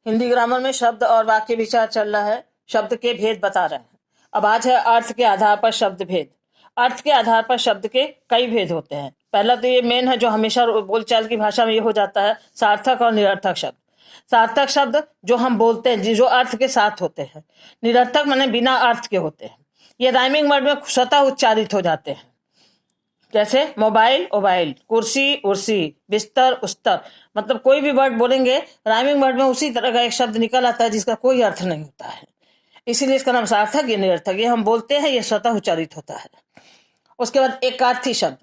Hindi grammar में शब्द और वाक्य विचार चल रहा है। शब्द के भेद बता रहे हैं। अब आज है अर्थ के आधार पर शब्द भेद। अर्थ के आधार पर शब्द के कई भेद होते हैं। पहला तो ये मेन है जो हमेशा बोलचाल की भाषा में ये हो जाता है, सार्थक और निरर्थक शब्द। सार्थक शब्द जो हम बोलते हैं जो अर्थ के साथ होते हैं। निरर्थक माने बिना अर्थ के होते हैं। ये राइमिंग वर्ड में स्वतः उच्चारित हो जाते हैं, जैसे मोबाइल ओबाइल, कुर्सी उर्सी, बिस्तर उस्तर। मतलब कोई भी वर्ड बोलेंगे राइमिंग वर्ड में उसी तरह का एक शब्द निकल आता है जिसका कोई अर्थ नहीं होता है, इसीलिए इसका नाम सार्थक या निरर्थक। ये हम बोलते हैं, ये स्वतः उच्चारित होता है। उसके बाद एकार्थी शब्द,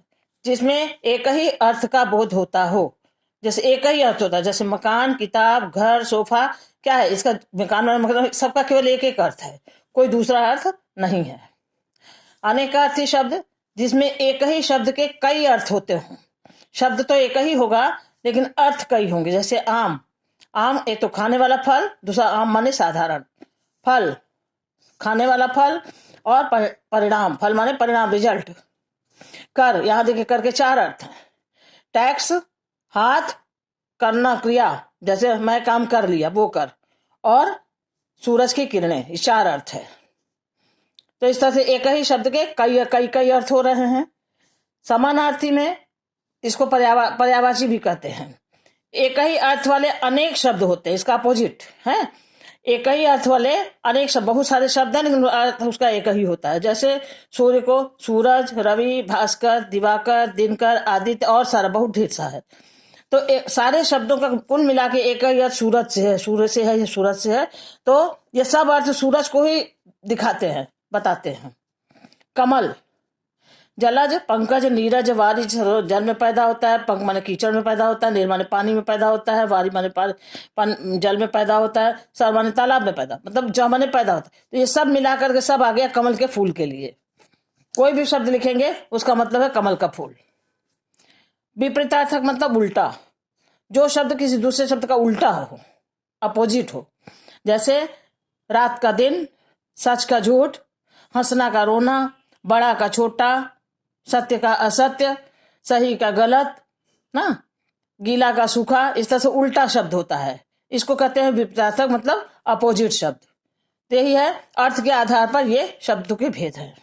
जिसमें एक ही अर्थ का बोध होता हो। जैसे एक ही अर्थ होता है, जैसे मकान, किताब, घर, सोफा। क्या है इसका? मकान मतलब सबका केवल एक एक अर्थ है, कोई दूसरा अर्थ नहीं है। अनेकार्थी शब्द, जिसमें एक ही शब्द के कई अर्थ होते हों। शब्द तो एक ही होगा लेकिन अर्थ कई होंगे। जैसे आम, आम एक तो खाने वाला फल, दूसरा आम माने साधारण फल, खाने वाला फल। और परिणाम, फल माने परिणाम, रिजल्ट। कर, यहां देखिए कर के चार अर्थ हैं। टैक्स, हाथ, करना क्रिया, जैसे मैं काम कर लिया वो कर। और सूरज की किरणें, ये चार अर्थ है। तो इस तरह से एक ही शब्द के कई कई कई अर्थ हो रहे हैं। समानार्थी में इसको पर्यायवाची भी कहते हैं। एक ही अर्थ वाले अनेक शब्द होते हैं, इसका अपोजिट है। एक ही अर्थ वाले अनेक शब्द, बहुत सारे शब्द हैं लेकिन अर्थ उसका एक ही होता है। जैसे सूर्य को सूरज, रवि, भास्कर, दिवाकर, दिनकर, आदित्य और सारा बहुत ढेर सा है। तो सारे शब्दों का कुल मिला के एक ही अर्थ सूरज से है, सूर्य से है या सूरज से है। तो ये सब अर्थ सूरज को ही दिखाते हैं, बताते हैं। कमल, जलज, पंकज, नीरज, वारी जल में पैदा होता है। पंख माने कीचड़ में पैदा होता है। नीर माने पानी में पैदा होता है। वारी माने जल में पैदा होता है। सर माने तालाब में पैदा, मतलब ज माने पैदा होता है। तो ये सब मिलाकर के सब आ गया कमल के फूल के लिए। कोई भी शब्द लिखेंगे उसका मतलब है कमल का फूल। विपरीतार्थक मतलब उल्टा, जो शब्द किसी दूसरे शब्द का उल्टा हो, अपोजिट हो। जैसे रात का दिन, सच का झूठ, हंसना का रोना, बड़ा का छोटा, सत्य का असत्य, सही का गलत ना, गीला का सूखा। इस तरह से उल्टा शब्द होता है, इसको कहते हैं विपरीतार्थक मतलब अपोजिट शब्द। यही है अर्थ के आधार पर ये शब्दों के भेद हैं।